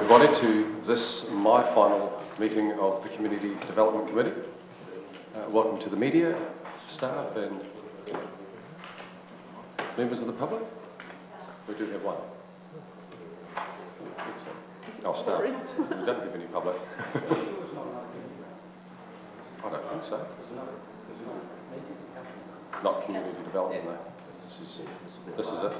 everybody to this, my final meeting of the Community Development Committee. Welcome to the media, staff and members of the public. We do have one. Oh, staff. We don't have any public. I don't think so. Not community development, no. This is it.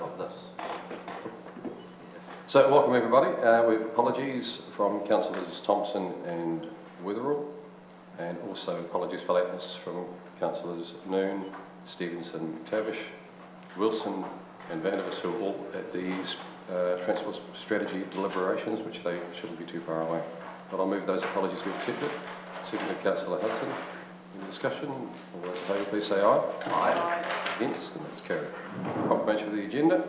So, welcome everybody. We have apologies from Councillors Thompson and Wetherell, and also apologies for lateness from Councillors Noon, Stevenson, Tavish, Wilson and Vandervis, who are all at these transport strategy deliberations, which they shouldn't be too far away. But I'll move those apologies be accepted. Seconded, Councillor Hudson. Any discussion? All those in favour, please say aye. Aye. Against? And that's carried. Confirmation of the agenda.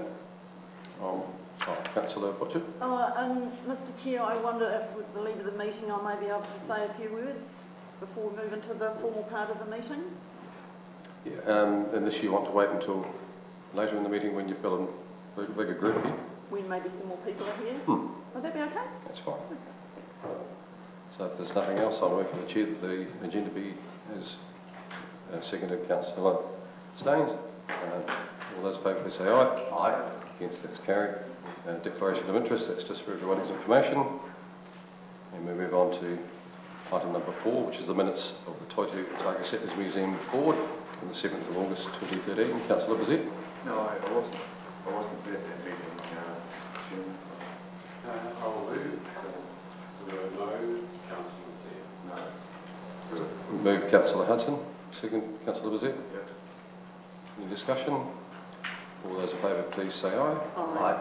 Councillor Butcher. Mr Chair, I wonder if with the lead of the meeting I may be able to say a few words before we move into the formal part of the meeting. Yeah, unless you want to wait until later in the meeting when you've got a bigger group here. When maybe some more people are here. Would that be okay? That's fine. Okay, thanks. So if there's nothing else, I'll move for the Chair that the agenda be as seconded Councillor Staines. All those in favour, please say aye. Aye. Against, that's carried. Declaration of interest, that's just for everybody's information. And we move on to item number 4, which is the minutes of the Toitū Otago Settlers Museum Board on the 7th of August 2013. Councillor Bazette. No, I wasn't there at that meeting, I will move. There were no councillors there. No. Move Councillor Hudson. Second, Councillor Bazette. Yep. Any discussion? All those in favour, please say aye. Aye.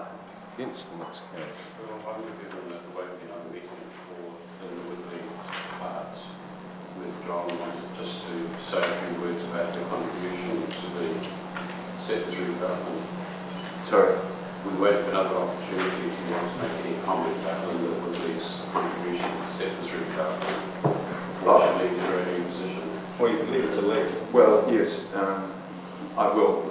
Against, and that's carried. Well, I'm going to give them that the wait the meeting for the Woodley parts with John wanted just to say a few words about their contribution to the Settlers Development. Sorry? We wait for another opportunity if you want to make any comment about Linda Woodley's contribution to Settlers Development before she leaves her new position. Well, you can leave it to leave. Well, yes, I will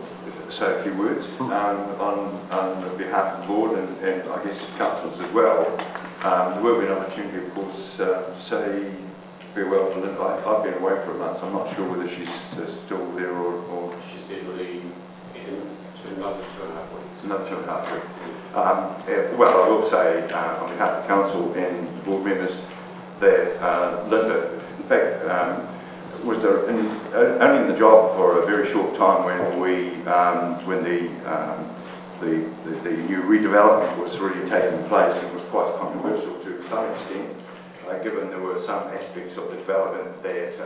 say a few words on behalf of the board and I guess councillors as well. There will be an opportunity, of course, to say farewell to Linda. I've been away for a month, so I'm not sure whether she's still there or... She said leave in another 2.5 weeks. Another 2.5 weeks. Well, I will say on behalf of council and board members that Linda, in fact, was only in the job for a very short time when the new redevelopment was really taking place. It was quite controversial to some extent, given there were some aspects of the development that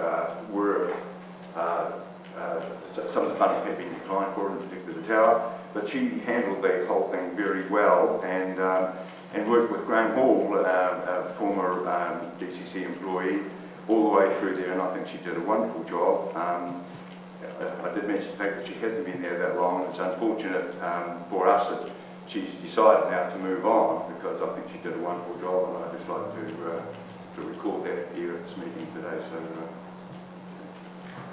some of the funding had been declined for, in particular the tower. But she handled the whole thing very well and worked with Graham Hall, a former DCC employee, all the way through there, and I think she did a wonderful job. I did mention the fact that she hasn't been there that long, and it's unfortunate for us that she's decided now to move on, because I think she did a wonderful job, and I'd just like to record that here at this meeting today. So,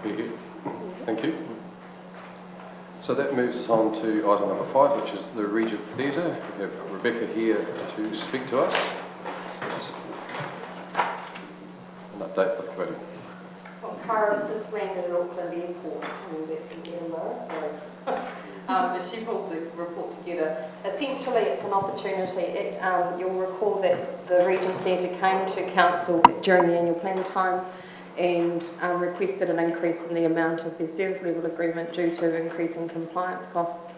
Very good. Thank you. So that moves us on to item number 5, which is the Regent Theatre. We have Rebecca here to speak to us. So an update for the committee. Well, Cara's just landed at Auckland Airport in Edinburgh, but she pulled the report together. Essentially, it's an opportunity. You'll recall that the Regent Theatre came to council during the annual plan time and requested an increase in the amount of their service level agreement due to increasing compliance costs.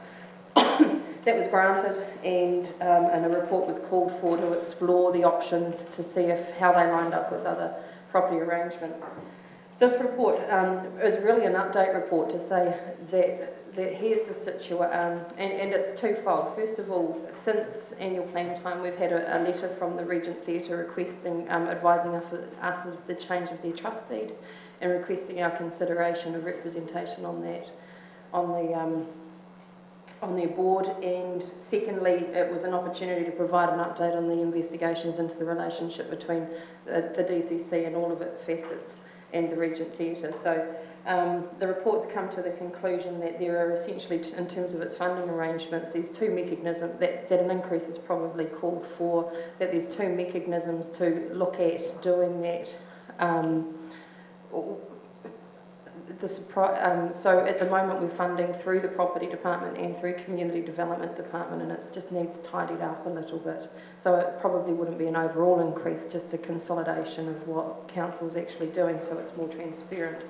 That was granted, and a report was called for to explore the options to see how they lined up with other property arrangements. This report is really an update report to say that here's the situation, and it's twofold. First of all, since annual plan time, we've had a letter from the Regent Theatre requesting, advising us of the change of their trust deed and requesting our consideration of representation on that, on their board. And secondly, it was an opportunity to provide an update on the investigations into the relationship between the DCC and all of its facets and the Regent Theatre. So The report's come to the conclusion that there are essentially, in terms of its funding arrangements, there's two mechanisms, that an increase is probably called for, that there's two mechanisms to look at doing that. So at the moment we're funding through the Property Department and through Community Development Department, and it just needs tidied up a little bit. So it probably wouldn't be an overall increase, just a consolidation of what Council's actually doing so it's more transparent.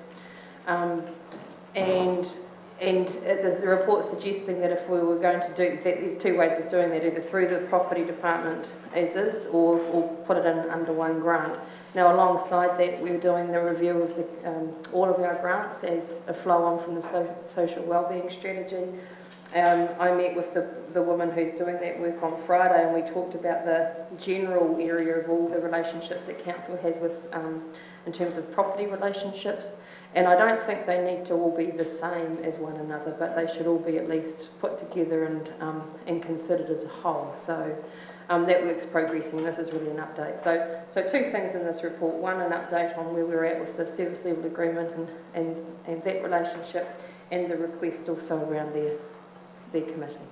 The report's suggesting that if we were going to do that, there's two ways of doing that, either through the Property Department as is, or put it in under one grant. Now, alongside that, we were doing the review of all of our grants as a flow on from the social wellbeing strategy. I met with the woman who's doing that work on Friday, and we talked about the general area of all the relationships that Council has with, in terms of property relationships. And I don't think they need to all be the same as one another, but they should all be at least put together and considered as a whole. So that work's progressing. This is really an update. So two things in this report. One, an update on where we're at with the service level agreement and that relationship, and the request also around their committee.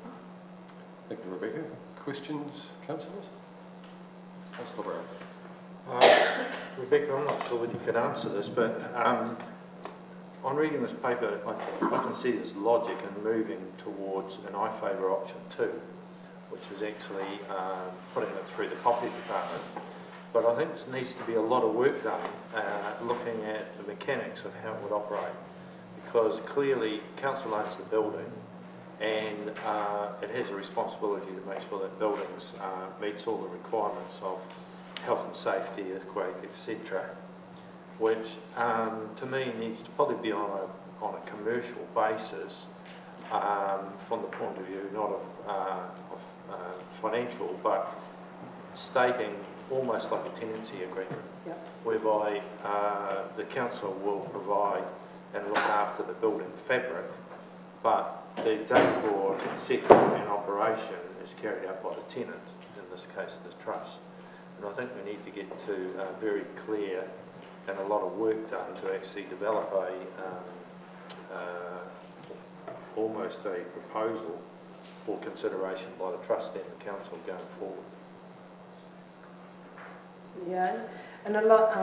Thank you, Rebecca. Questions, councillors? Councillor Brown. Rebecca, I'm not sure whether you could answer this, but on reading this paper, I can see there's logic in moving towards an I favour option 2, which is actually putting it through the Property Department. But I think there needs to be a lot of work done looking at the mechanics of how it would operate, because clearly Council owns the building, and it has a responsibility to make sure that buildings meets all the requirements of health and safety, earthquake, etc., which to me needs to probably be on a commercial basis from the point of view not of financial, but stating almost like a tenancy agreement, Yep. whereby the council will provide and look after the building fabric, but the decor, setting and operation is carried out by the tenant, in this case the trust. And I think we need to get to very clear and a lot of work done to actually develop almost a proposal for consideration by the trust and the council going forward. Yeah, and a lot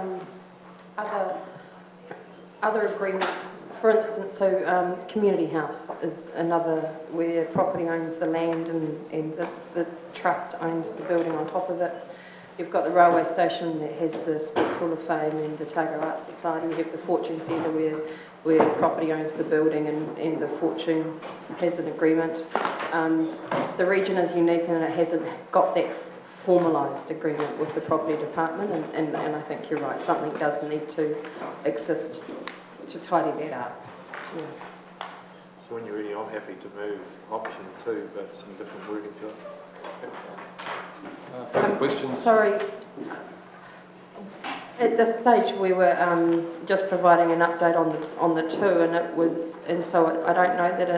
other agreements. For instance, so Community House is another where property owns the land and the trust owns the building on top of it. You've got the railway station that has the Sports Hall of Fame and the Otago Arts Society. You have the Fortune Theatre where the property owns the building and the Fortune has an agreement. The region is unique and it hasn't got that formalised agreement with the Property Department, and I think you're right, something does need to exist to tidy that up. Yeah. So when you're ready, I'm happy to move option 2, but some different wording to it. Further questions? Sorry, at this stage we were just providing an update on the 2, and so I don't know that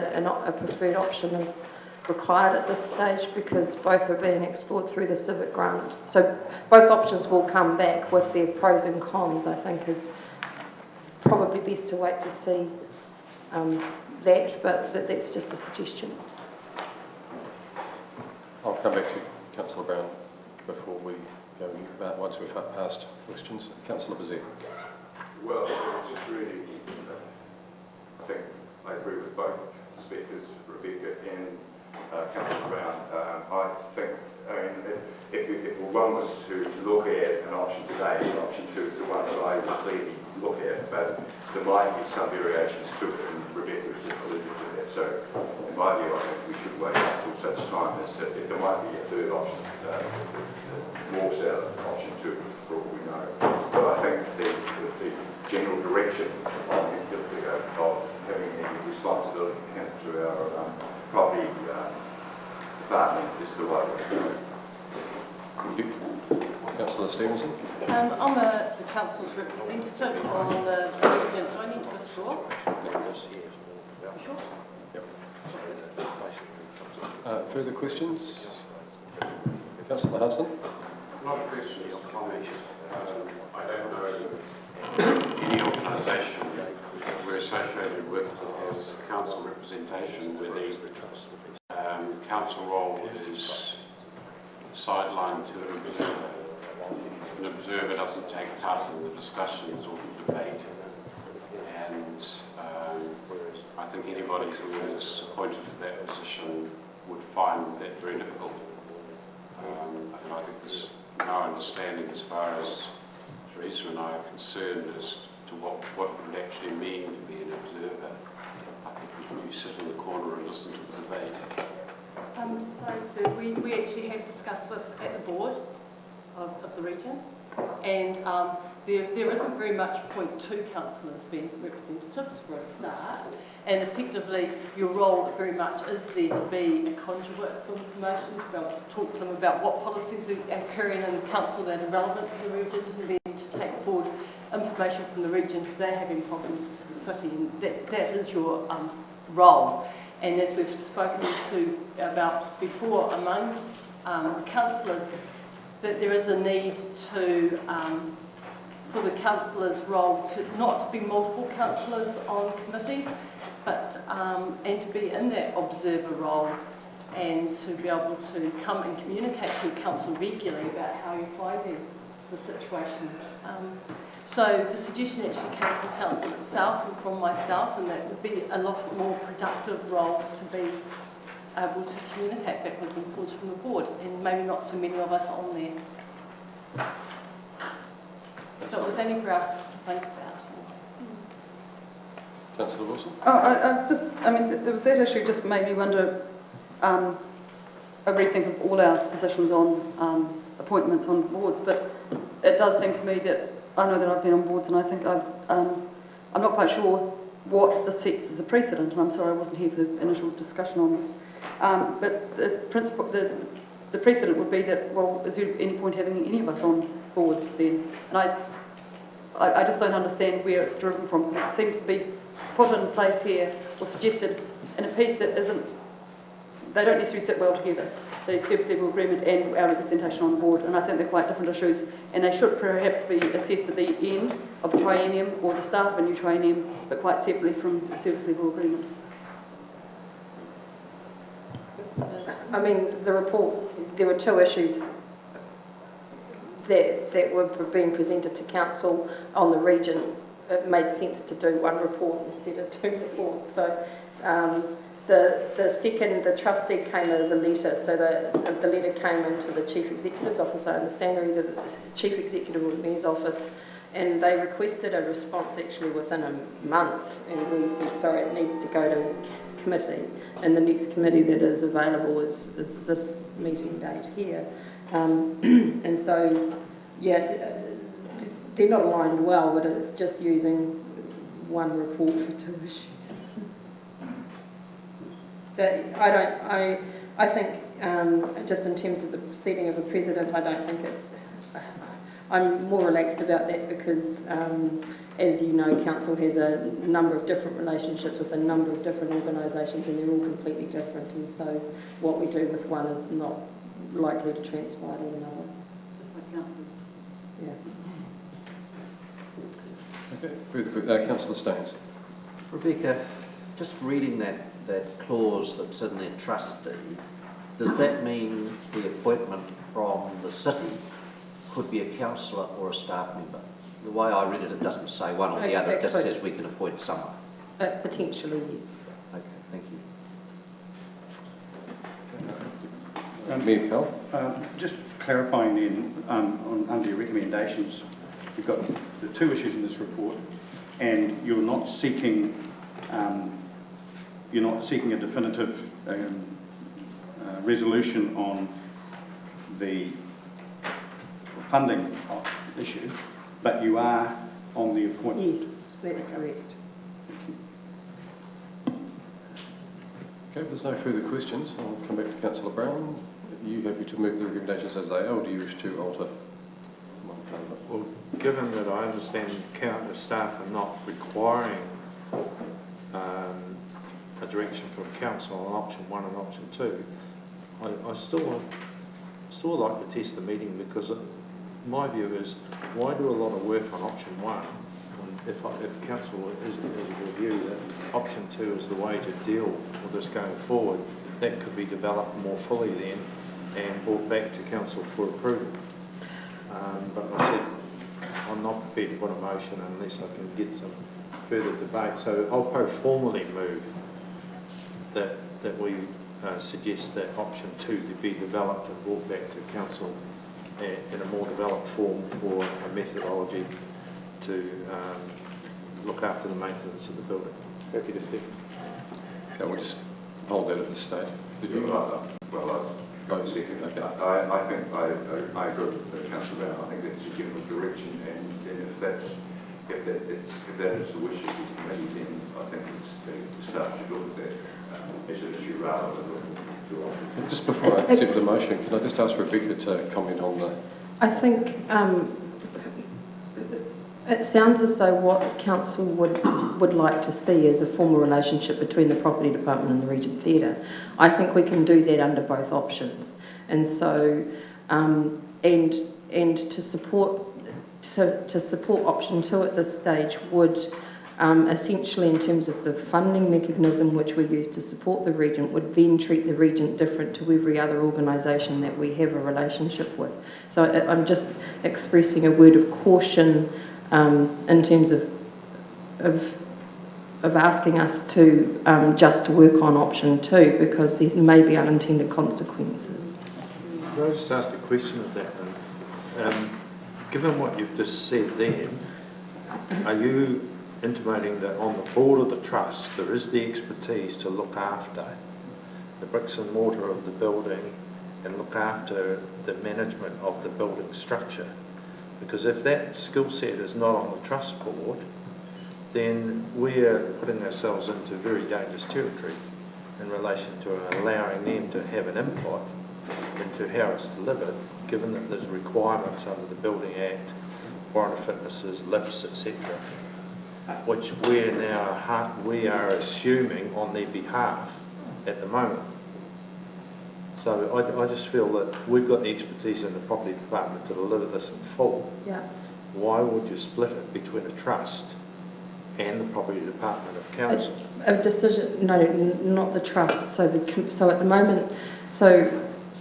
a preferred option is required at this stage, because both are being explored through the civic grant. So both options will come back with their pros and cons. I think is probably best to wait to see that, but that's just a suggestion. I'll come back to Councillor Brown before we go back, once we've passed questions. Councillor Bezet. Well, just really, I think I agree with both speakers, Rebecca and Councillor Brown. I think, if one was to look at an option today, option 2 is the one that I would clearly look at, but there might be some variations to it, and Rebecca was just alluded to that. So, in my view, I think we should wait until such time as there might be a third option, morphs out of option 2, for all we know. But I think the general direction of having the responsibility to our property department is the right way to go. Thank you. Councillor Stevenson. I'm the council's representative on the region. Do I need to withdraw? Sure. Yep. Further questions? Councillor Hudson. Not a question, it's a comment. I don't know any organisation we're associated with as council representation where the council role is sidelined to an observer. An observer doesn't take part in the discussions or the debate. And I think anybody who is appointed to that position would find that very difficult. And I think there's no understanding as far as Teresa and I are concerned as to what it would actually mean to be an observer. I think you sit in the corner and listen to the debate. Sorry, sir, we actually have discussed this at the board of the region, and there isn't very much point to councillors being representatives for a start, and effectively your role very much is there to be a conduit for information, to be able to talk to them about what policies are occurring in the council that are relevant to the region, and then to take forward information from the region if they're having problems to the city, and that is your role. And as we've spoken about before among councillors, that there is a need to for the councillors' role to not to be multiple councillors on committees, but and to be in that observer role, and to be able to come and communicate to council regularly about how you're finding the situation. So the suggestion actually came from council itself and from myself, and that would be a lot more productive role to be able to communicate backwards and forwards from the board, and maybe not so many of us on there. So it was only for us to think about. Councillor Wilson? I mean, there was that issue just made me wonder, a rethink of all our positions on appointments on boards, but it does seem to me that, I know that I've been on boards and I think I'm not quite sure what this sets as a precedent, and I'm sorry I wasn't here for the initial discussion on this. But the precedent would be that, well, is there any point having any of us on boards then? And I just don't understand where it's driven from, because it seems to be put in place here or suggested in a piece that isn't, they don't necessarily sit well together, the service level agreement and our representation on the board, and I think they're quite different issues, and they should perhaps be assessed at the end of a triennium or the start of a new triennium, but quite separately from the service level agreement. I mean, the report, there were two issues that were being presented to council on the region. It made sense to do one report instead of two reports. So the trustee came as a letter, so the letter came into the Chief Executive's office, I understand, or either the Chief Executive or the Mayor's office, and they requested a response actually within a month, and we said, sorry, it needs to go to committee, and the next committee that is available is this meeting date here. And so, yeah, they're not aligned well, but it's just using one report for two issues. I think just in terms of the setting of a precedent, I don't think it. I'm more relaxed about that because, as you know, council has a number of different relationships with a number of different organisations, and they're all completely different. And so, what we do with one is not likely to transpire to another. Just like council. Yeah. Okay, Councillor Staines. Rebecca, just reading that clause that's in their trust deed, does that mean the appointment from the city could be a councillor or a staff member? The way I read it, it doesn't say one or the other, it just says we can appoint someone. Potentially, yes. Okay, thank you. Mayor Cowell? Just clarifying then, under your recommendations, you've got the two issues in this report, and you're not seeking a definitive resolution on the funding issue, but you are on the appointment. Yes, that's correct. Okay, if there's no further questions, I'll come back to Councillor Brown. Are you happy to move the recommendations as they are, or do you wish to alter one part of it? Well, given that I understand the staff are not requiring a direction from council on option 1 and option 2, I still still like to test the meeting, because my view is, why do a lot of work on option 1 when if council is of the view that option 2 is the way to deal with this going forward, that could be developed more fully then and brought back to council for approval. But I said I'm not prepared to put a motion unless I can get some further debate. So I'll formally move that we suggest that option 2 to be developed and brought back to council in a more developed form for a methodology to look after the maintenance of the building. Happy to second. Okay, we'll just hold that at this stage. Did you? Well, Go second, okay. I think I agree with Councillor Brown. I think that's a general direction, and if that is the wish of the committee, then I think the staff should look at that as an issue rather than looking to options. Just before I accept the motion, can I just ask Rebecca to comment on the... I think it sounds as though what council would like to see is a formal relationship between the property department and the Regent Theatre. I think we can do that under both options, and so and to support option 2 at this stage would essentially, in terms of the funding mechanism which we use to support the Regent, would then treat the Regent different to every other organisation that we have a relationship with. So I'm just expressing a word of caution in terms of asking us to just work on option 2, because there may be unintended consequences. Can I just ask a question of that? Given what you've just said then, are you intimating that on the board of the trust there is the expertise to look after the bricks and mortar of the building and look after the management of the building structure? Because if that skill set is not on the trust board, then we're putting ourselves into very dangerous territory in relation to allowing them to have an input into how it's delivered, given that there's requirements under the Building Act, warrant of fitnesses, lifts, etc., which we are assuming on their behalf at the moment. So I just feel that we've got the expertise in the property department to deliver this in full. Yeah. Why would you split it between a trust and the property department of council? A decision, no, not the trust. So at the moment,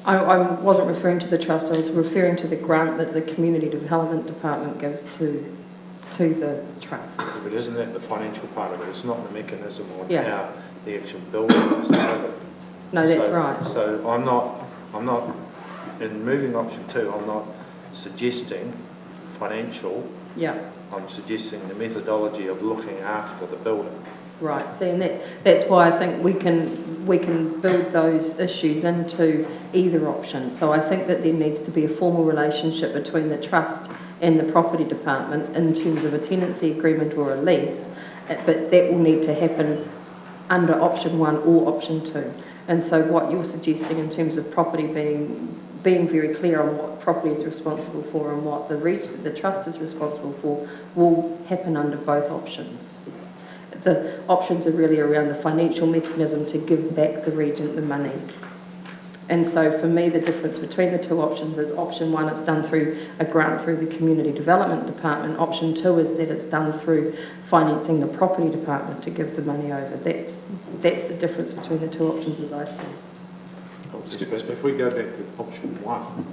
I wasn't referring to the trust. I was referring to the grant that the community development department gives to the trust. But isn't that the financial part of it? It's not the mechanism on Yeah. how the actual building is delivered. No, that's right. So I'm not, in moving option 2, I'm not suggesting financial. Yeah. I'm suggesting the methodology of looking after the building. Right. See, and that's why I think we can build those issues into either option. So I think that there needs to be a formal relationship between the trust and the property department in terms of a tenancy agreement or a lease, but that will need to happen under option 1 or option 2. And so what you're suggesting in terms of property being very clear on what property is responsible for and what the trust is responsible for will happen under both options. The options are really around the financial mechanism to give back the Regent the money. And so for me, the difference between the two options is option 1, it's done through a grant through the Community Development Department. Option 2 is that it's done through financing the property department to give the money over. That's the difference between the two options as I see. If we go back to option 1,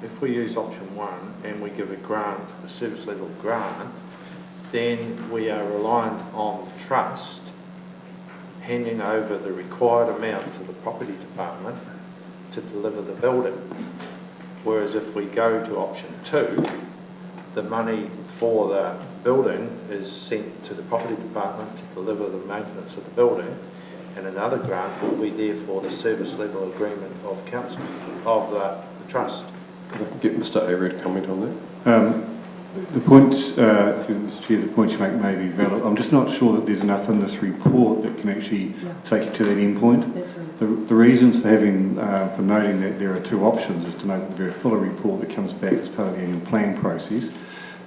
if we use option 1 and we give a grant, a service level grant, then we are reliant on the trust handing over the required amount to the property department to deliver the building. Whereas if we go to option 2, the money for the building is sent to the property department to deliver the maintenance of the building, and another grant will be there for the service level agreement of council, of the trust. Can I get Mr. Avery to comment on that? The points, Mr. Chair, the points you make may be valid. I'm just not sure that there's enough in this report that can actually take you to that end point. That's right. The reasons for having, for noting that there are two options is to note that the very fuller report that comes back as part of the annual plan process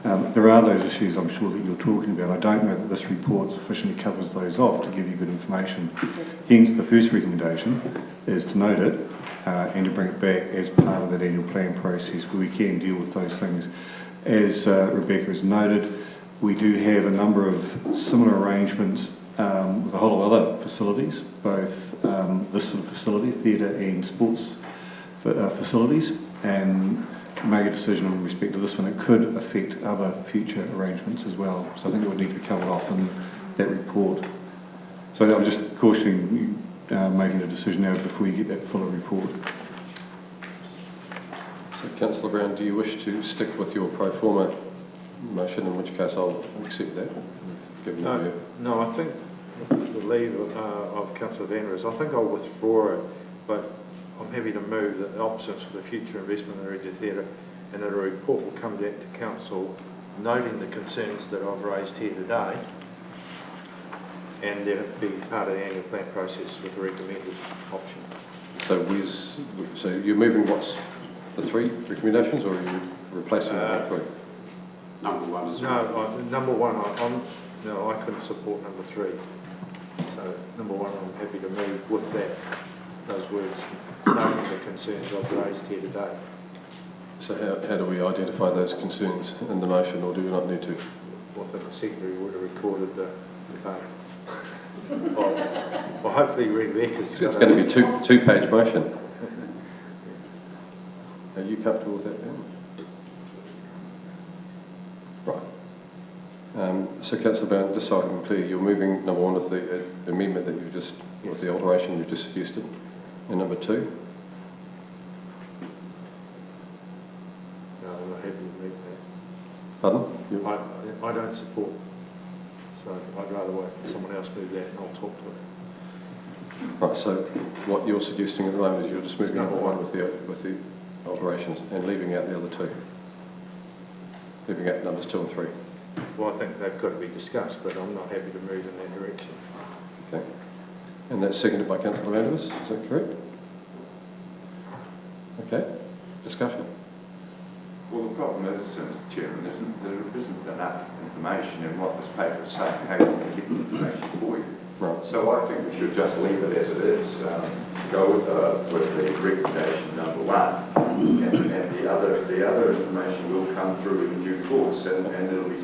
There are those issues I'm sure that you're talking about. I don't know that this report sufficiently covers those off to give you good information. Hence, the first recommendation is to note it and to bring it back as part of that annual plan process where we can deal with those things. As Rebecca has noted, we do have a number of similar arrangements with a whole lot of other facilities, both this sort of facility, theatre and sports facilities, and make a decision in respect to this one. It could affect other future arrangements as well. So I think it would need to be covered off in that report. So I'm just cautioning you making a decision now before you get that fuller report. So Councillor Brown, do you wish to stick with your pro forma motion, in which case I'll accept that? Given that we're- No, I think the leave of Councillor Vanders, I think I'll withdraw it, but I'm happy to move that the options for the future investment in the Regia Theatre, and that a report will come back to Council noting the concerns that I've raised here today, and then it be part of the annual plan process with the recommended option. So you're moving what's the 3 recommendations, or are you replacing the 3? Number 1 is... No, number 1, no, I couldn't support number 3. So number 1, I'm happy to move with those words, noting the concerns I've raised here today. So how do we identify those concerns in the motion, or do we not need to? Well, I think the secretary would have recorded the vote. Well, hopefully Rebecca's... It's going to be a two-page motion. Are you comfortable with that, Ben? Right. So Councillor Brown, just so I'm clear, you're moving number 1 with the amendment that you've just, yes, with the alteration you've just suggested, and number 2? No, I'm not happy to move that. Pardon? I don't support, so I'd rather wait someone else move that and I'll talk to it. Right, so what you're suggesting at the moment is you're just moving number 1 with the alterations and leaving out the other 2? Leaving out numbers 2 and 3? Well, I think they've got to be discussed, but I'm not happy to move in that direction. Okay. And that's seconded by Councillor Vanders, is that correct? Okay. Discussion? Well, the problem is, Mr Chairman, there isn't enough information in what this paper is saying. How can we get the information for you? Right. So I think we should just leave it as it is. Go with the recommendation number 1, and the other information will come through in due course, and it'll be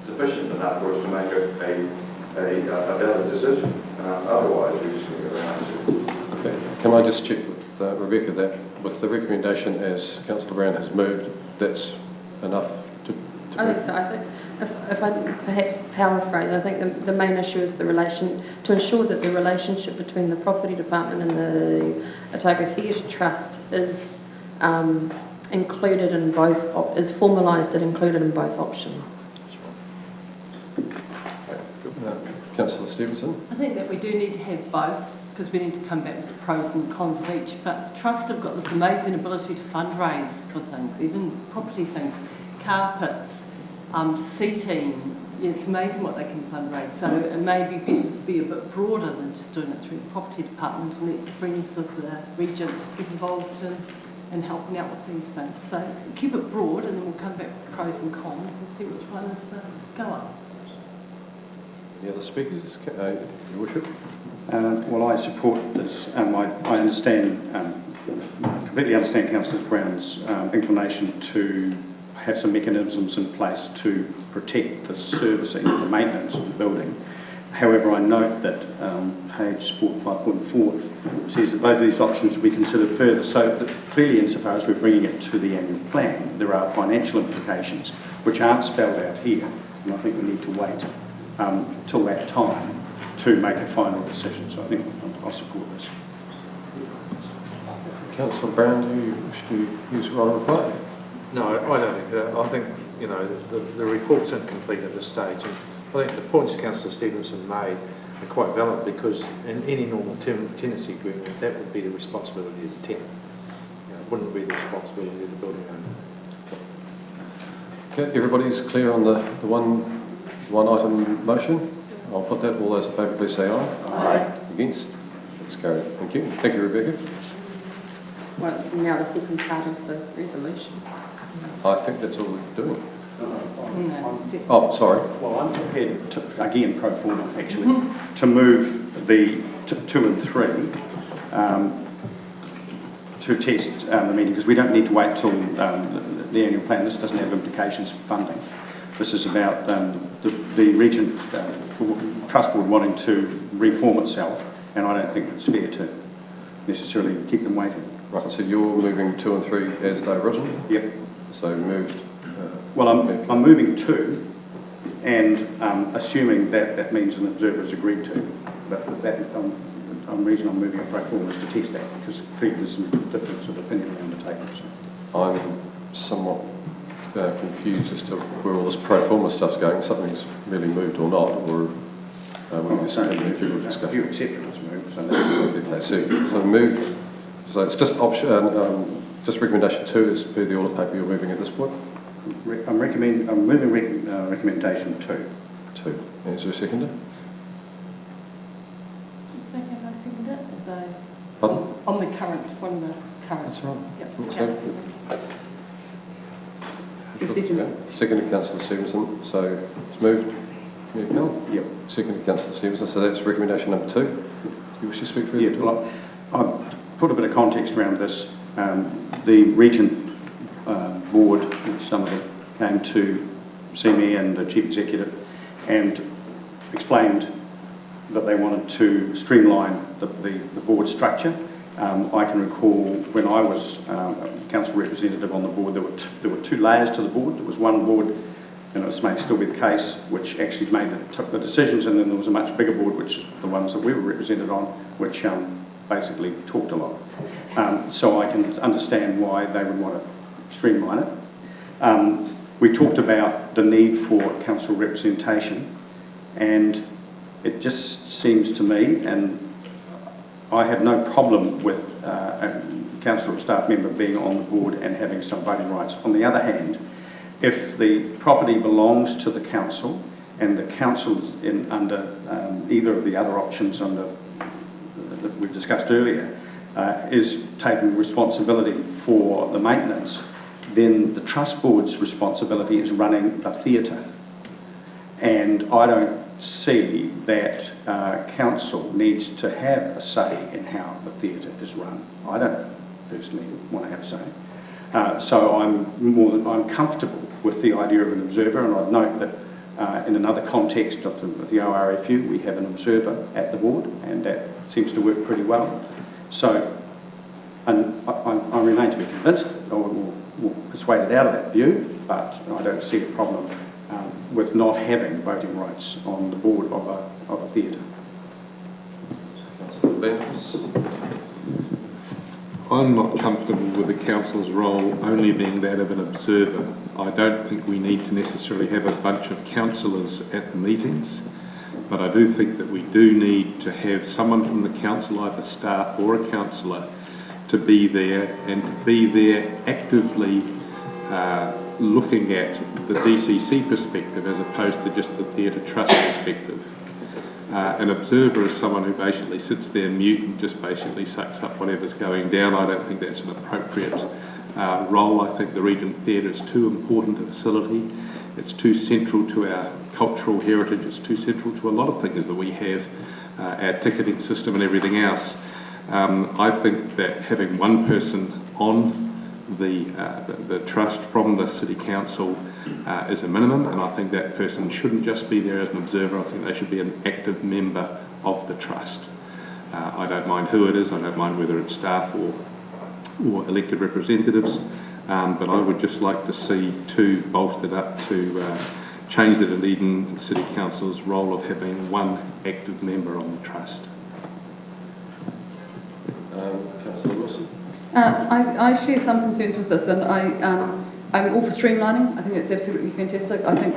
sufficient enough for us to make a valid decision. Otherwise, we're just going to go around to... Okay. Can I just check with Rebecca that with the recommendation as Councillor Brown has moved, that's enough to I think so. I think if I perhaps paraphrase, I think the main issue is to ensure that the relationship between the property department and the Otago Theatre Trust is included in both, is formalised and included in both options. Councillor Stevenson? I think that we do need to have both, because we need to come back with the pros and cons of each, but the Trust have got this amazing ability to fundraise for things, even property things, carpets, seating. It's amazing what they can fundraise, so it may be better to be a bit broader than just doing it through the property department and let the friends of the Regent get involved in helping out with these things. So keep it broad, and then we'll come back with the pros and cons and see which one is the goer. Any other speakers? Your Worship? Well, I support this. I understand, completely understand Councillor Brown's inclination to have some mechanisms in place to protect the servicing, the maintenance of the building. However, I note that page 5.4 says that both of these options should be considered further. So that clearly, insofar as we're bringing it to the annual plan, there are financial implications which aren't spelled out here, and I think we need to wait till that time to make a final decision. So I think I'll support this. Councillor Brown, do you wish to use your right of reply? No, I don't think that. I think, you know, the report's incomplete at this stage. And I think the points Councillor Stevenson made are quite valid, because in any normal tenancy agreement, that would be the responsibility of the tenant. You know, it wouldn't be the responsibility of the building owner. Okay, everybody's clear on the one item motion? I'll put that. All those in favour, please say aye. Aye. Against? That's carried. Thank you. Thank you, Rebecca. Well, now the second part of the resolution. I think that's all we're doing. Oh, sorry. Well, I'm prepared to, again, pro forma actually, to move the 2 and 3 to test the meeting, because we don't need to wait till the annual plan. This doesn't have implications for funding. This is about the region trust board wanting to reform itself, and I don't think it's fair to necessarily keep them waiting. Right, so you're moving 2 and 3 as they're written? Yep. So moved. Well, I'm moving 2, and assuming that means an observer has agreed to, but that the reason I'm moving a pro forma is to test that, because clearly there's some difference of opinion around the table. So. I'm somewhat confused as to where all this pro forma stuff's going. Something's really moved or not, or we just having a general discussion. You accepted it's moved, so that's Okay, so moved. So it's just option, just recommendation 2 is per the audit paper you're moving at this point. I'm moving recommendation 2. 2. Is there a seconder? Can I second it? As I, Pardon? on the current, one of the current. That's right. Yep. So, Second. Seconded Councillor Stevenson. So it's moved. Yeah, Cal? Yep. Seconded Councillor Stevenson. So that's recommendation number 2. Do you wish to speak further? Yeah, well, I'll put a bit of context around this. The region board, some of them came to see me and the chief executive and explained that they wanted to streamline the board structure. I can recall when I was council representative on the board, there were 2 layers to the board. There was one board, and this may still be the case, which actually took the decisions, and then there was a much bigger board, which is the ones that we were represented on, which basically talked a lot. So I can understand why they would want to streamline it. We talked about the need for council representation, and it just seems to me, and I have no problem with a council or staff member being on the board and having some voting rights. On the other hand, if the property belongs to the council and the council's under either of the other options that we've discussed earlier, is taking responsibility for the maintenance, then the trust board's responsibility is running the theatre. And I don't see that council needs to have a say in how the theatre is run. I don't personally want to have a say. So I'm comfortable with the idea of an observer, and I'd note that in another context of the ORFU, we have an observer at the board, and that seems to work pretty well. So, and I remain to be convinced, or persuaded out of that view, but I don't see a problem with not having voting rights on the board of a theatre. Councillor Benz. I'm not comfortable with the council's role only being that of an observer. I don't think we need to necessarily have a bunch of councillors at the meetings, but I do think that we do need to have someone from the council, either staff or a councillor, to be there and to be there actively looking at the DCC perspective as opposed to just the Theatre Trust perspective. An observer is someone who basically sits there mute and just basically sucks up whatever's going down. I don't think that's an appropriate role. I think the Regent Theatre is too important a facility. It's too central to our cultural heritage. It's too central to a lot of things that we have, our ticketing system and everything else. I think that having one person on the trust from the City Council is a minimum, and I think that person shouldn't just be there as an observer. I think they should be an active member of the trust. I don't mind who it is. I don't mind whether it's staff or elected representatives, but I would just like to see 2 bolstered up to change the Dunedin City Council's role of having one active member on the trust. Councillor Wilson. I share some concerns with this, and I'm all for streamlining. I think it's absolutely fantastic. I think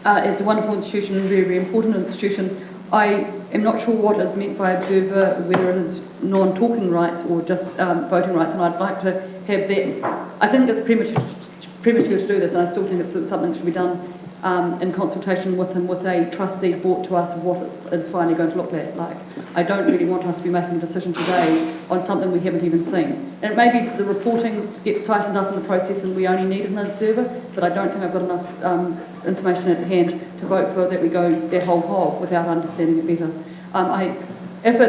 it's a wonderful institution and a very, very important institution. I am not sure what is meant by observer, whether it is non-talking rights or just voting rights, and I'd like to have that. I think it's premature to do this, and I still think it's something that should be done in consultation with him, with a trustee brought to us what it is finally going to look like. I don't really want us to be making a decision today on something we haven't even seen. And maybe the reporting gets tightened up in the process and we only need an observer, but I don't think I've got enough information at hand to vote for that we go that whole hog without understanding it better. If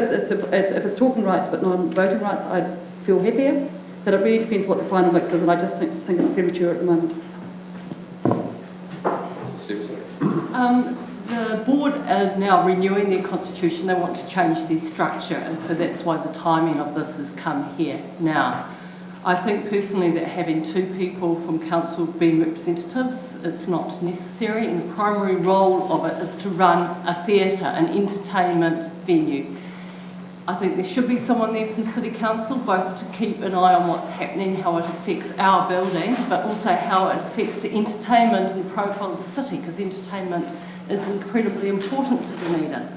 it's talking rights but non-voting rights, I'd feel happier, but it really depends what the final mix is, and I just think it's premature at the moment. The board are now renewing their constitution. They want to change their structure, and so that's why the timing of this has come here now. I think personally that having 2 people from council being representatives, it's not necessary, and the primary role of it is to run a theatre, an entertainment venue. I think there should be someone there from City Council, both to keep an eye on what's happening, how it affects our building, but also how it affects the entertainment and profile of the city, because entertainment is incredibly important to Dunedin.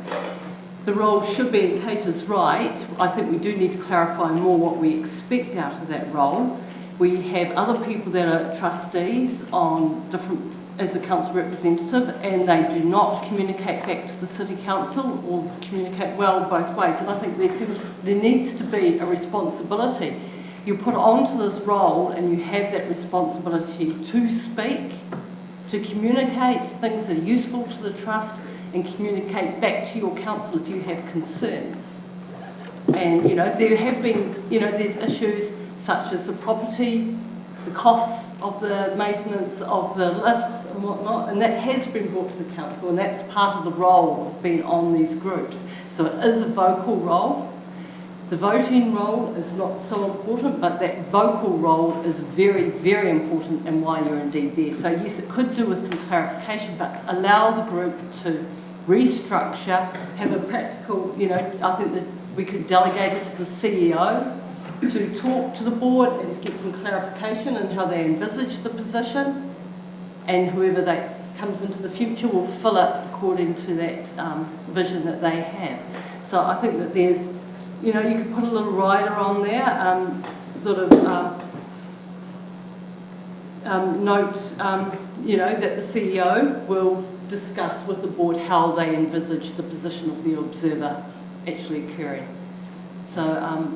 The role should be, and Kate is right, I think we do need to clarify more what we expect out of that role. We have other people that are trustees on different, as a council representative, and they do not communicate back to the City Council or communicate well both ways. And I think there needs to be a responsibility. You put onto this role and you have that responsibility to speak, to communicate things that are useful to the trust, and communicate back to your council if you have concerns. And, there have been, there's issues such as the property, the costs of the maintenance of the lifts and whatnot, and that has been brought to the council, and that's part of the role of being on these groups. So it is a vocal role. The voting role is not so important, but that vocal role is very, very important and why you're indeed there. So yes, it could do with some clarification, but allow the group to restructure, have a practical, I think that we could delegate it to the CEO to talk to the board and get some clarification on how they envisage the position, and whoever that comes into the future will fill it according to that vision that they have. So I think that there's, you could put a little rider on there, note, that the CEO will discuss with the board how they envisage the position of the observer actually occurring. So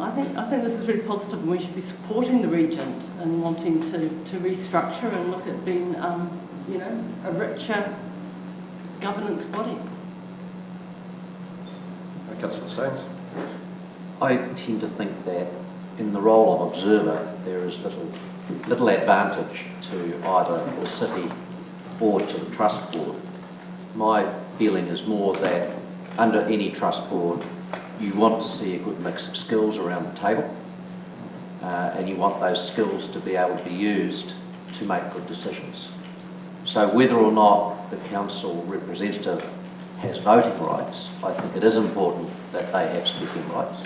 I think this is really positive, and we should be supporting the Regent and wanting to restructure and look at being, a richer governance body. Councillor Staines. I tend to think that in the role of observer, there is little advantage to either the city or to the trust board. My feeling is more that under any trust board, you want to see a good mix of skills around the table, and you want those skills to be able to be used to make good decisions. So whether or not the council representative has voting rights, I think it is important that they have speaking rights.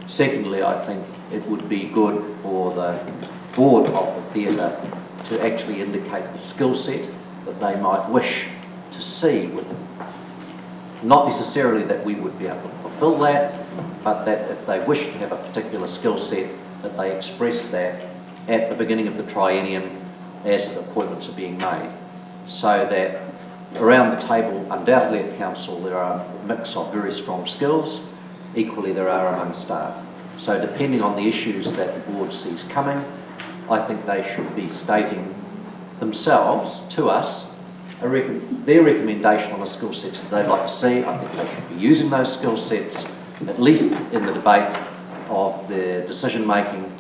Secondly, I think it would be good for the board of the theatre to actually indicate the skill set that they might wish to see with them. Not necessarily that we would be able to fulfil that, but that if they wish to have a particular skill set, that they express that at the beginning of the triennium as the appointments are being made. So that around the table, undoubtedly at council, there are a mix of very strong skills. Equally, there are among staff. So depending on the issues that the board sees coming, I think they should be stating themselves to us their recommendation on the skill sets that they'd like to see. I think they should be using those skill sets, at least in the debate of their decision making,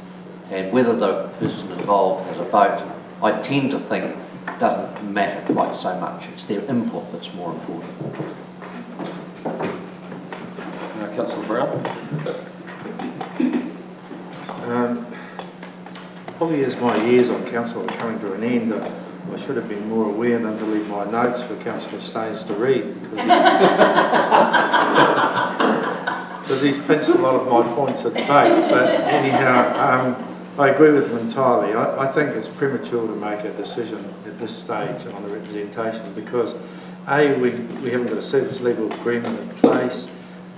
and whether the person involved has a vote, I tend to think doesn't matter quite so much. It's their input that's more important. Councillor Brown. Probably as my years on council are coming to an end, I should have been more aware than to leave my notes for Councillor Staines to read, because he's pinched a lot of my points at debate. But anyhow, I agree with him entirely. I think it's premature to make a decision at this stage on the representation because, A, we haven't got a service level agreement in place.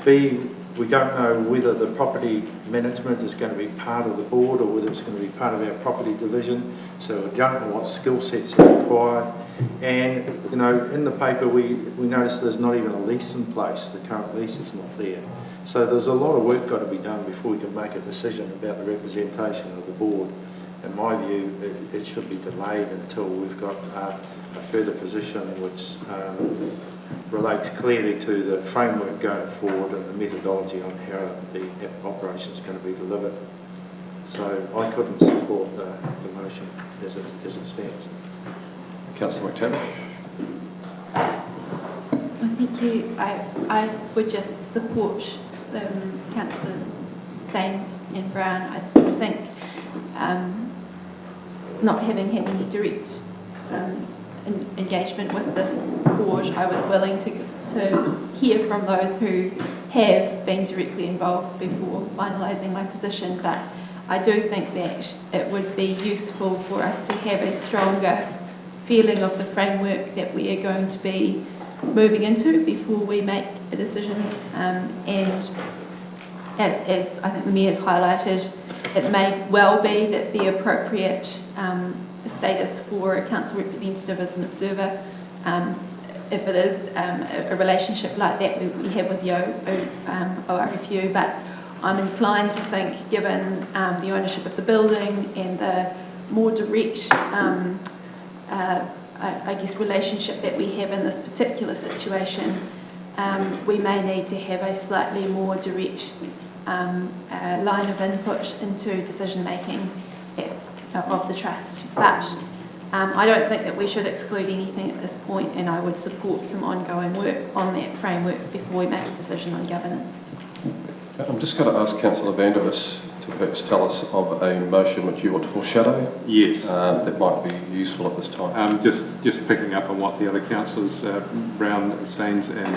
B, we don't know whether the property management is going to be part of the board or whether it's going to be part of our property division, so we don't know what skill sets are required. And, you know, in the paper we noticed there's not even a lease in place, the current lease is not there. So there's a lot of work got to be done before we can make a decision about the representation of the board. In my view, it should be delayed until we've got a further position which relates clearly to the framework going forward and the methodology on how the operation is going to be delivered. So I couldn't support the motion as it stands. Councillor McTavish. Well, thank you. I would just support Councillors Staines and Brown. I think not having had any direct engagement with this board, I was willing to hear from those who have been directly involved before finalising my position, but I do think that it would be useful for us to have a stronger feeling of the framework that we are going to be moving into before we make a decision, and as I think the Mayor's highlighted, it may well be that the appropriate status for a council representative is an observer. If it is a relationship like that we have with the ORFU, but I'm inclined to think, given the ownership of the building and the more direct, I guess, relationship that we have in this particular situation, we may need to have a slightly more direct line of input into decision making of the trust. But I don't think that we should exclude anything at this point, and I would support some ongoing work on that framework before we make a decision on governance. I'm just going to ask Councillor Vandervis to perhaps tell us of a motion which you want to foreshadow. Yes. That might be useful at this time. Just picking up on what the other councillors, Brown, Staines and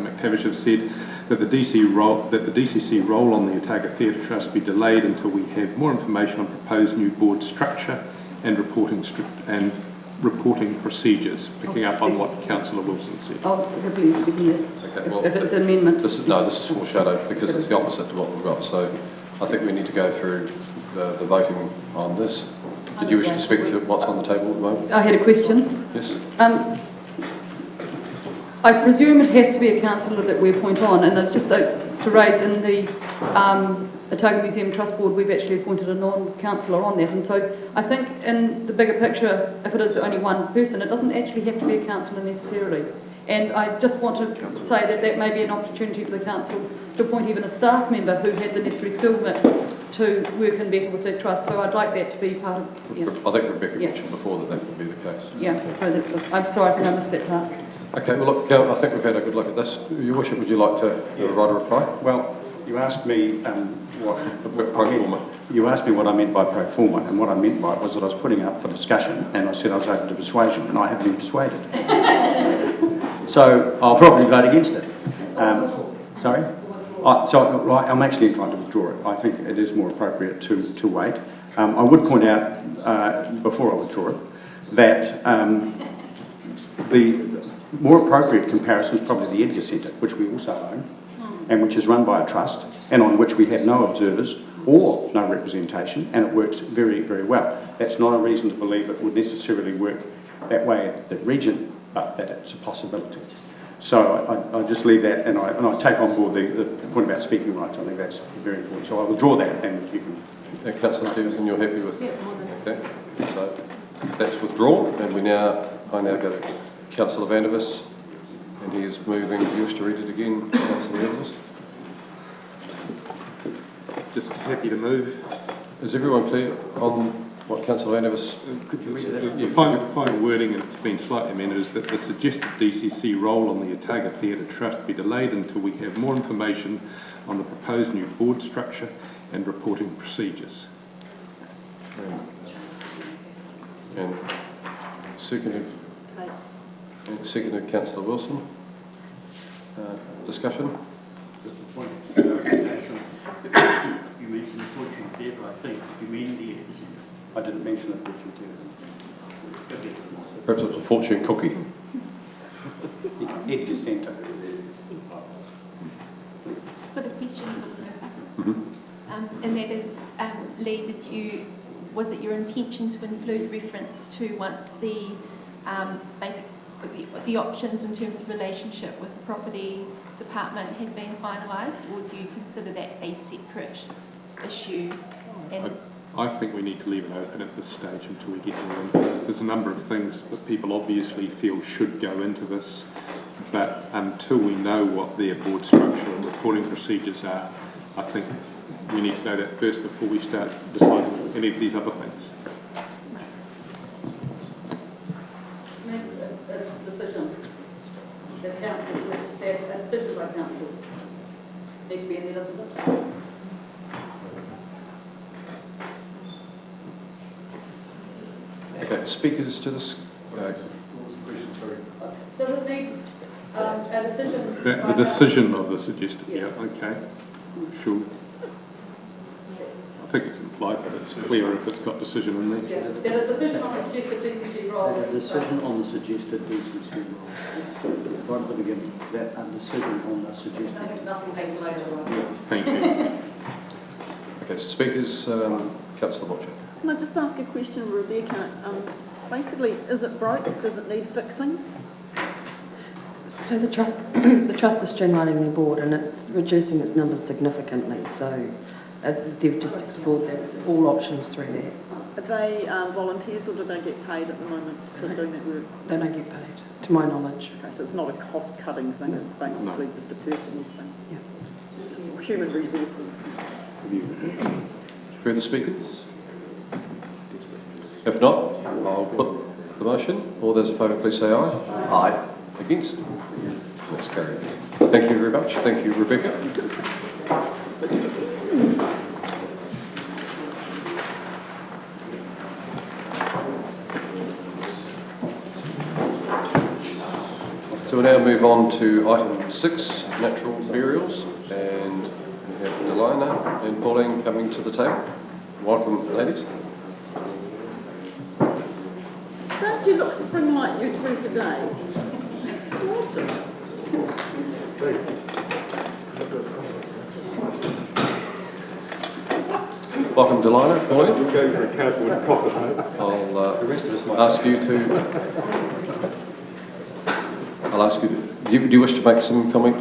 McTavish have said, that the DCC role on the Otago Theatre Trust be delayed until we have more information on proposed new board structure and reporting procedures, picking up on what Councillor Wilson said. I'll happily begin it. Okay, well, if it's an amendment. This is foreshadowed because it's the opposite to what we've got. So I think we need to go through the voting on this. Did you wish to speak to what's on the table at the moment? I had a question. Yes. I presume it has to be a councillor that we appoint on, and it's just to raise in the Otago Museum Trust Board, we've actually appointed a non-councillor on that, and so I think in the bigger picture, if it is only one person, it doesn't actually have to be a councillor necessarily. And I just want to say that that may be an opportunity for the council to appoint even a staff member who had the necessary skill mix to work in better with the trust. So I'd like that to be part of. You know. I think Rebecca mentioned before that would be the case. Yeah, so that's good. I'm sorry, I think I missed that part. Okay, well look, I think we've had a good look at this. Your Worship, would you like to write a reply? Well, you asked me Pro forma. You asked me what I meant by pro forma, and what I meant by it was that I was putting it up for discussion, and I said I was open to persuasion, and I haven't been persuaded. So I'll probably vote against it. Sorry? I'm actually inclined to withdraw it. I think it is more appropriate to wait. I would point out, before I withdraw it, that the more appropriate comparison is probably the Edgar Centre, which we also own, and which is run by a trust, and on which we have no observers or no representation, and it works very, very well. That's not a reason to believe it would necessarily work that way at the region, but that it's a possibility. So I just leave that, and I take on board the point about speaking rights. I think that's very important. So I will draw that, and you can. Councillor Stevenson, you're happy with? Yeah, more than Okay, so that's withdrawn, and I now go to Councillor Vandervis, and he is moving. Do you wish to read it again, Councillor Vandervis? Just happy to move. Is everyone clear on what Councillor Vandervis? Could you read it out? The final wording, and it's been slightly amended, is that the suggested DCC role on the Otago Theatre Trust be delayed until we have more information on the proposed new board structure and reporting procedures. And seconded Councillor Wilson. Discussion? Just a point of clarification. You mentioned the Fortune Theatre, I think. Did you mean the Edgar Centre? I didn't mention the Fortune Theatre. Perhaps it's a fortune cookie. The Edgar Centre. just got a question for the Mm-hmm. and that is, Lee, was it your intention to include reference to once the the options in terms of relationship with the property department had been finalised, or do you consider that a separate issue? I think we need to leave it open at this stage until we get there. There's a number of things that people obviously feel should go into this, but until we know what their board structure and reporting procedures are, I think we need to know that first before we start deciding any of these other things. That's a decision that council, that a decision by council needs to be in there, doesn't it? Okay, speakers to this. Does it need a decision? The decision of the suggested, yeah, okay, sure. I think it's implied, but it's clear if it's got decision in there. Yeah, that a decision on the suggested DCC role. A decision on the suggested DCC role. Right at the beginning, that a decision on the suggested. Nothing taken later. Thank you. Okay, so speakers, Councillor Butcher. Can I just ask a question, Rebecca? Basically, is it broke? Does it need fixing? So the trust is streamlining their board and it's reducing its numbers significantly. So they've just explored all options through that. Are they volunteers or do they get paid at the moment for doing that work? They don't get paid, to my knowledge. Okay, so it's not a cost-cutting thing, it's basically just a personal thing. Yeah. Human resources. Further speakers? If not, I'll put the motion. All those in favour, please say aye. Aye. Against? That's carried. Thank you very much. Thank you, Rebecca. So we'll now move on to item 6, natural burials, and we have Delina and Pauline coming to the table. Welcome, ladies. Don't you look spring like you two today? Welcome, Delina. Pauline. We'll go for a cardboard coffin. I'll ask you to. I'll ask you. Do you wish to make some comment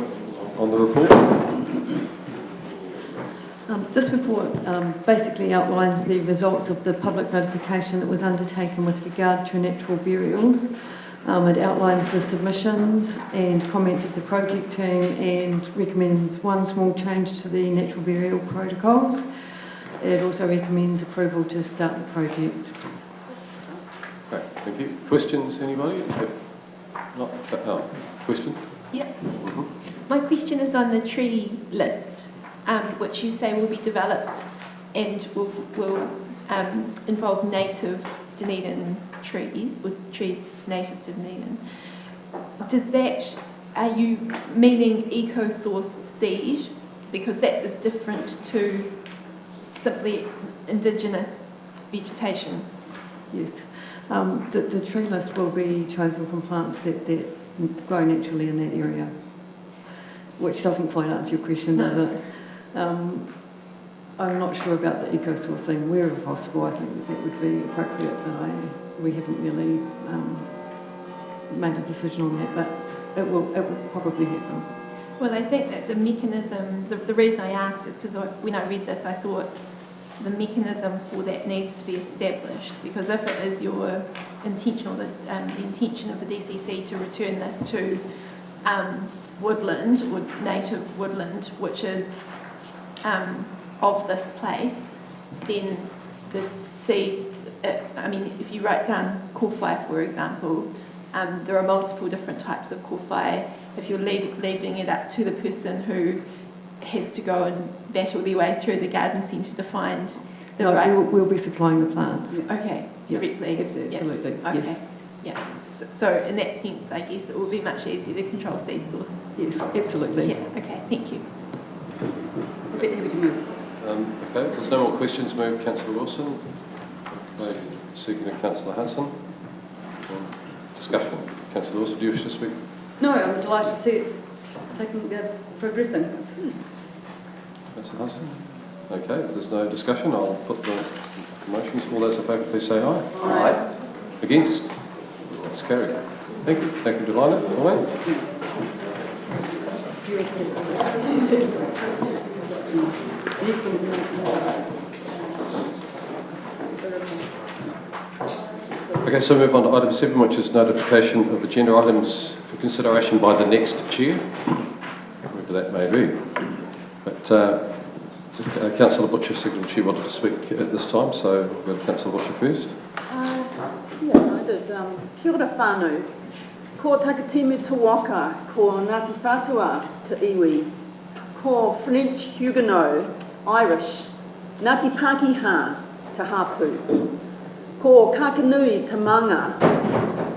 on the report? This report basically outlines the results of the public notification that was undertaken with regard to natural burials. It outlines the submissions and comments of the project team and recommends one small change to the natural burial protocols. It also recommends approval to start the project. Great, thank you. Questions, anybody? If not, question? Yeah. My question is on the tree list, which you say will be developed and will involve native Dunedin trees, or trees native to Dunedin. Does that, are you meaning eco-source seed? Because that is different to simply indigenous vegetation. Yes. The tree list will be chosen from plants that grow naturally in that area, which doesn't quite answer your question, does it? I'm not sure about the eco-source thing. Wherever possible, I think that would be appropriate, but we haven't really made a decision on that, but it will probably happen. Well, I think that the mechanism, the reason I ask is because when I read this, I thought the mechanism for that needs to be established, because if it is your intention, or the intention of the DCC to return this to woodland, or native woodland, which is of this place, then the seed, I mean, if you write down kowhai, for example, there are multiple different types of kowhai. If you're leaving it up to the person who has to go and battle their way through the garden centre to find the right... No, we'll be supplying the plants. Okay, directly. Absolutely, yeah. Okay. yes. Yeah. So in that sense, I guess it will be much easier to control seed source. Yes, absolutely. Yeah, okay, thank you. Happy to move. Okay, if there's no more questions, move Councillor Wilson. Second to Councillor Hudson. Discussion. Councillor Wilson, do you wish to speak? No, I'm delighted to see it progressing. Councillor Hudson? Okay, if there's no discussion, I'll put the motions. All those in favour, please say aye. Aye. Against? That's carried. Thank you. Thank you, Delina. Pauline? Okay, so move on to item 7, which is notification of agenda items for consideration by the next chair, whoever that may be. But Councillor Butcher signalled she wanted to speak at this time, so we'll go to Councillor Butcher first. Yeah, I did. Kia ora whānau. Ko Takatimu Tuwaka, ko Ngāti Whātua te iwi, ko French Huguenot, Irish, Ngāti Pākehā te hāpū, ko Kākanui te manga,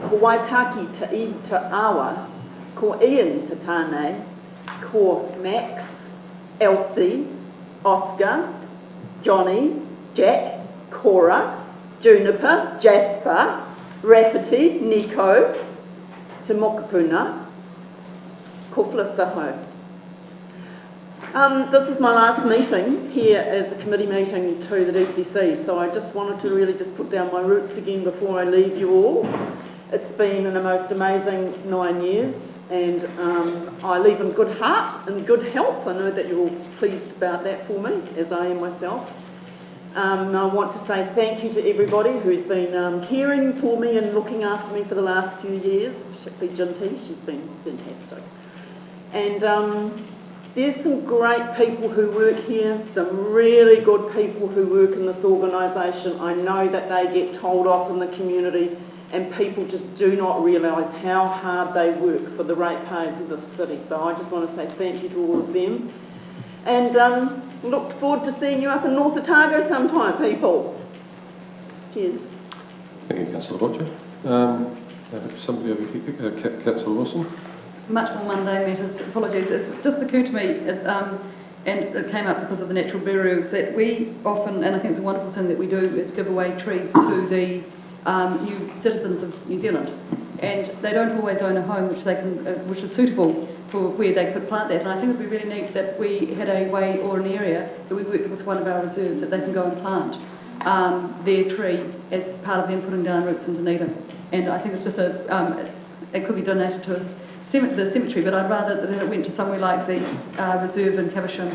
ko Waitaki te awa, ko Ian te tānei, ko Max, Elsie, Oscar, Johnny, Jack, Cora, Juniper, Jasper, Rafferty, Nico, te Mokapuna, ko Flisaho. This is my last meeting here as a committee meeting to the DCC, so I just wanted to really just put down my roots again before I leave you all. It's been a most amazing 9 years, and I leave in good heart and good health. I know that you're all pleased about that for me, as I am myself. I want to say thank you to everybody who's been caring for me and looking after me for the last few years, particularly Jinty. She's been fantastic. And there's some great people who work here, some really good people who work in this organisation. I know that they get told off in the community, and people just do not realise how hard they work for the ratepayers of this city. So I just want to say thank you to all of them. And look forward to seeing you up in North Otago sometime, people. Cheers. Thank you, Councillor Butcher. Somebody over here, Councillor Wilson. Much more mundane matters. Apologies. It's just occurred to me, and it came up because of the natural burials, that we often, and I think it's a wonderful thing that we do, is give away trees to the new citizens of New Zealand, and they don't always own a home which they can, which is suitable for where they could plant that. And I think it would be really neat that we had a way or an area that we worked with one of our reserves that they can go and plant their tree as part of them putting down roots in Dunedin. And I think it's just it could be donated to the cemetery, but I'd rather that it went to somewhere like the reserve in Caversham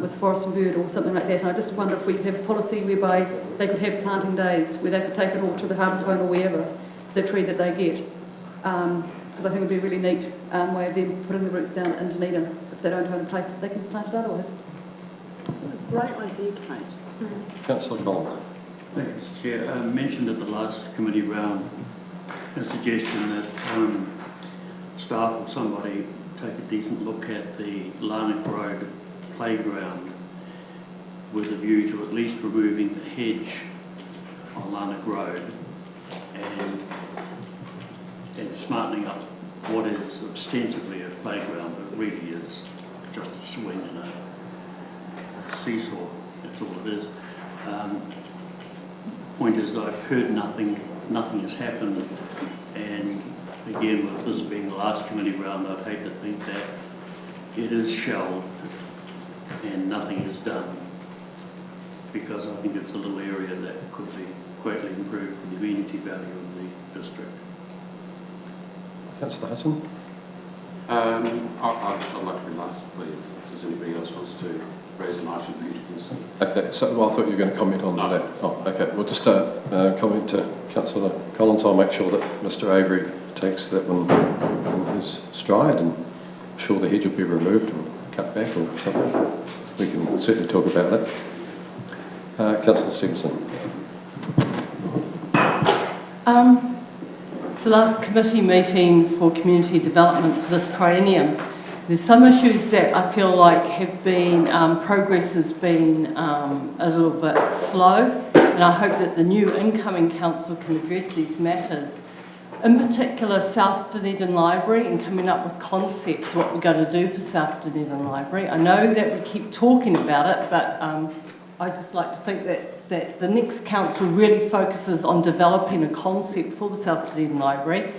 with Forest and Bird or something like that. And I just wonder if we could have a policy whereby they could have planting days where they could take it all to the Harbour Cone or wherever, the tree that they get. Because I think it would be a really neat way of them putting the roots down in Dunedin. If they don't own a place, they can plant it otherwise. Great idea, Kate. Councillor Collins. Thank you, Mr. Chair. Mentioned at the last committee round a suggestion that staff or somebody take a decent look at the Larnack Road playground with a view to at least removing the hedge on Larnack Road and smartening up what is ostensibly a playground, but really is just a swing and a seesaw. That's all it is. Point is that I've heard nothing has happened, and again, with this being the last committee round, I'd hate to think that it is shelved and nothing is done, because I think it's a little area that could be greatly improved for the amenity value of the district. Councillor Hudson. I'd like to be last, please. Does anybody else wants to raise an item for you to consider? Okay, so I thought you were going to comment on that. Oh, okay. We'll just comment to Councillor Collins. I'll make sure that Mr Avery takes that one in his stride, and I'm sure the hedge will be removed or cut back or something. We can certainly talk about that. Councillor Stevenson. It's the last committee meeting for community development for this triennium. There's some issues that I feel like have been, progress has been a little bit slow, and I hope that the new incoming council can address these matters. In particular, South Dunedin Library, and coming up with concepts what we're going to do for South Dunedin Library. I know that we keep talking about it, but I'd just like to think that the next council really focuses on developing a concept for the South Dunedin Library,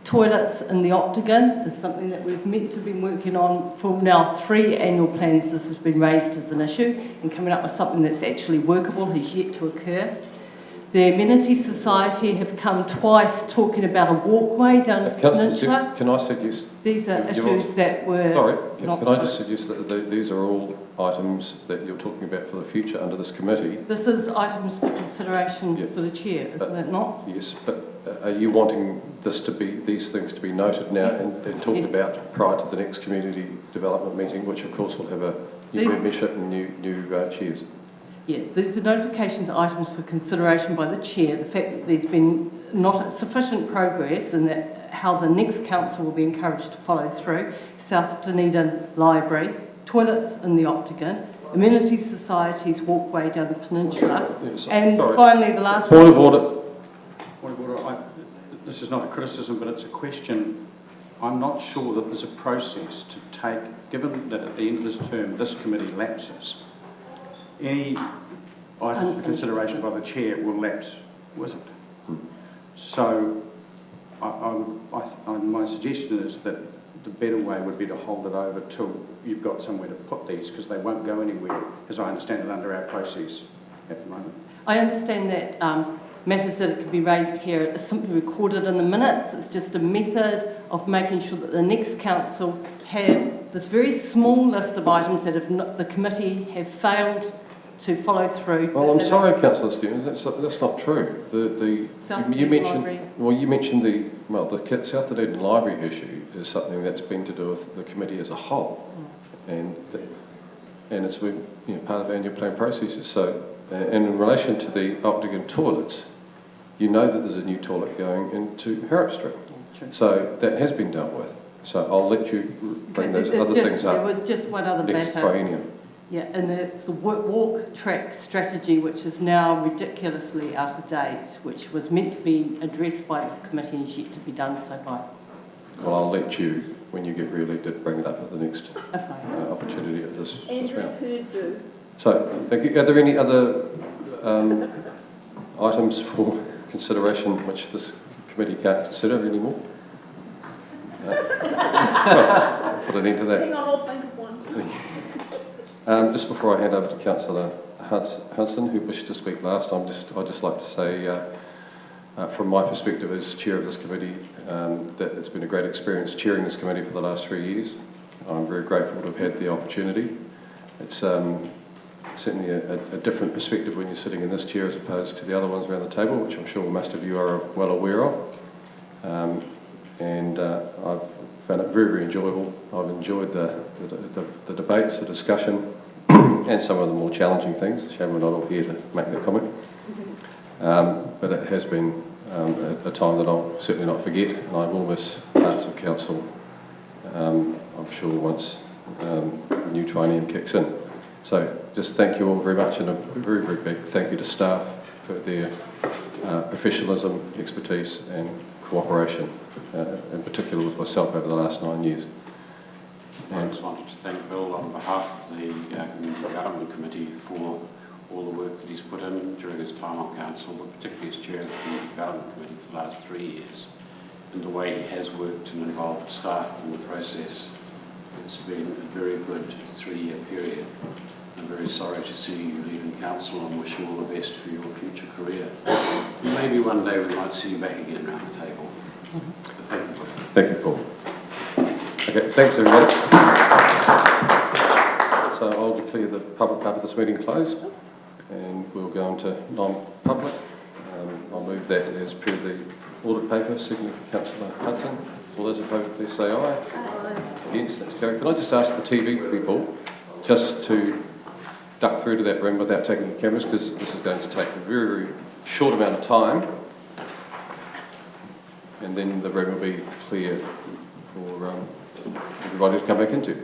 Toilets in the Octagon is something that we've meant to have been working on for now 3 annual plans. This has been raised as an issue, and coming up with something that's actually workable has yet to occur. The Amenity Society have come twice talking about a walkway down the peninsula. Can I suggest... These are issues that were... Sorry, can I just suggest that these are all items that you're talking about for the future under this committee? This is items for consideration for the chair, isn't it not? Yes, but are you wanting these things to be noted now and talked about prior to the next community development meeting, which of course will have a new membership and new chairs? Yeah, these are notifications items for consideration by the chair. The fact that there's been not sufficient progress and that how the next council will be encouraged to follow through. South Dunedin Library, toilets in the Octagon, Amenity Society's walkway down the peninsula, and finally the last Point of order. Point of order. This is not a criticism, but it's a question. I'm not sure that there's a process to take, given that at the end of this term this committee lapses, any items for consideration by the chair will lapse with it. So my suggestion is that the better way would be to hold it over till you've got somewhere to put these, because they won't go anywhere, as I understand it, under our process at the moment. I understand that matters that can be raised here are simply recorded in the minutes. It's just a method of making sure that the next council have this very small list of items that the committee have failed to follow through. Well, I'm sorry, Councillor Stevens, that's not true. You mentioned the South Dunedin Library issue is something that's been to do with the committee as a whole, and it's been part of annual plan processes. So, and in relation to the Octagon toilets, you know that there's a new toilet going into Harrop Street, so that has been dealt with. So I'll let you bring those other things up. There was just one other next matter. triennium. Yeah, and it's the walk track strategy, which is now ridiculously out of date, which was meant to be addressed by this committee and is yet to be done so by. Well, I'll let you, when you get re-elected, bring it up at the next opportunity of this Andrew's round. heard you. So, thank you. Are there any other items for consideration which this committee can't consider anymore? Well, put an end to that. Hang on, I'll think of one. Just before I hand over to Councillor Hudson, who wished to speak last, I'd just like to say, from my perspective as chair of this committee, that it's been a great experience chairing this committee for the last 3 years. I'm very grateful to have had the opportunity. It's certainly a different perspective when you're sitting in this chair as opposed to the other ones around the table, which I'm sure most of you are well aware of. I've found it very, very enjoyable. I've enjoyed the debates, the discussion, and some of the more challenging things. It's a shame we're not all here to make that comment. But it has been a time that I'll certainly not forget, and I will miss parts of council, I'm sure, once the new triennium kicks in. So just thank you all very much, and a very, very big thank you to staff for their professionalism, expertise and cooperation, in particular with myself over the last 9 years. I just wanted to thank Bill on behalf of the Community Development Committee for all the work that he's put in during his time on council, but particularly as chair of the Community Development Committee for the last 3 years, and the way he has worked and involved staff in the process. It's been a very good 3-year period. I'm very sorry to see you leaving council and wish you all the best for your future career. Maybe one day we might see you back again around the table. Thank you, Paul. Thank you, Paul. Okay, thanks everybody. So I'll declare the public part of this meeting closed, and we'll go on to non-public. I'll move that as per the audit paper, seconded by Councillor Hudson. All those in favour, please say aye. Aye. Against, that's carried. Can I just ask the TV people just to duck through to that room without taking the cameras, because this is going to take a very, very short amount of time, and then the room will be clear for everybody to come back into.